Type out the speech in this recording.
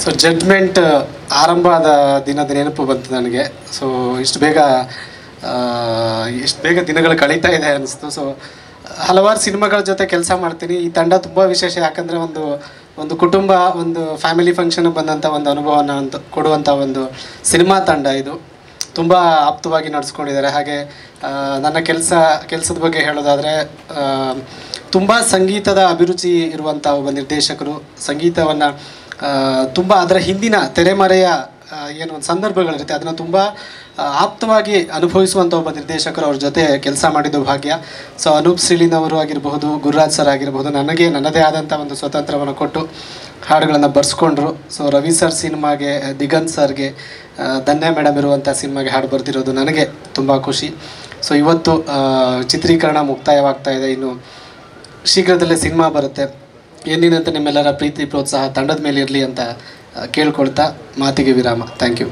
So judgment ಆರಂಭ ಆದ ದಿನದ ನೆನಪು ಬಂತು ನನಗೆ. ಸೊ ಇಷ್ಟು ಬೇಗ ದಿನಗಳು ಕಳೀತಾ ಇದೆ ಅನ್ನಿಸ್ತು. ಸೊ ಹಲವಾರು ಸಿನಿಮಾಗಳ ಜೊತೆ ಕೆಲಸ ಮಾಡ್ತೀನಿ. ಈ ತಂಡ ತುಂಬ ವಿಶೇಷ, ಯಾಕಂದರೆ ಒಂದು ಕುಟುಂಬ, ಒಂದು ಫ್ಯಾಮಿಲಿ ಫಂಕ್ಷನ್ಗೆ ಬಂದಂಥ ಒಂದು ಅನುಭವನ ಕೊಡುವಂಥ ಒಂದು ಸಿನಿಮಾ ತಂಡ ಇದು. ತುಂಬ ಆಪ್ತವಾಗಿ ನಡೆಸ್ಕೊಂಡಿದ್ದಾರೆ. ಹಾಗೆ ನನ್ನ ಕೆಲಸದ ಬಗ್ಗೆ ಹೇಳೋದಾದರೆ, ತುಂಬ ಸಂಗೀತದ ಅಭಿರುಚಿ ಇರುವಂಥ ಒಬ್ಬ ನಿರ್ದೇಶಕರು. ಸಂಗೀತವನ್ನು ತುಂಬ ಅದರ ಹಿಂದಿನ ತೆರೆಮರೆಯ ಏನು ಒಂದು ಸಂದರ್ಭಗಳಿರುತ್ತೆ ಅದನ್ನು ತುಂಬ ಆಪ್ತವಾಗಿ ಅನುಭವಿಸುವಂಥ ಒಬ್ಬ ನಿರ್ದೇಶಕರು ಅವ್ರ ಜೊತೆ ಕೆಲಸ ಮಾಡಿದ್ದು ಭಾಗ್ಯ. ಸೊ ಅನೂಪ್ ಶ್ರೀಲಿನವರು ಆಗಿರಬಹುದು, ಗುರುರಾಜ್ ಸರ್ ಆಗಿರಬಹುದು, ನನಗೆ ನನ್ನದೇ ಆದಂಥ ಒಂದು ಸ್ವತಂತ್ರವನ್ನು ಕೊಟ್ಟು ಹಾಡುಗಳನ್ನು ಬರೆಸ್ಕೊಂಡ್ರು. ಸೊ ರವಿ ಸರ್ ಸಿನಿಮಾಗೆ, ದಿಗಂತ್ ಸರ್ಗೆ, ಧನ್ಯ ಮೇಡಮ್ ಇರುವಂಥ ಸಿನಿಮಾಗೆ ಹಾಡು ಬರೆದಿರೋದು ನನಗೆ ತುಂಬ ಖುಷಿ. ಸೊ ಇವತ್ತು ಚಿತ್ರೀಕರಣ ಮುಕ್ತಾಯವಾಗ್ತಾ ಇದೆ. ಇನ್ನು ಶೀಘ್ರದಲ್ಲೇ ಸಿನಿಮಾ ಬರುತ್ತೆ. ಎಂದಿನಂತೆ ನಿಮ್ಮೆಲ್ಲರ ಪ್ರೀತಿ ಪ್ರೋತ್ಸಾಹ ತಂಡದ ಮೇಲೆ ಇರಲಿ ಅಂತ ಕೇಳ್ಕೊಳ್ತಾ ಮಾತಿಗೆ ವಿರಾಮ. Thank you.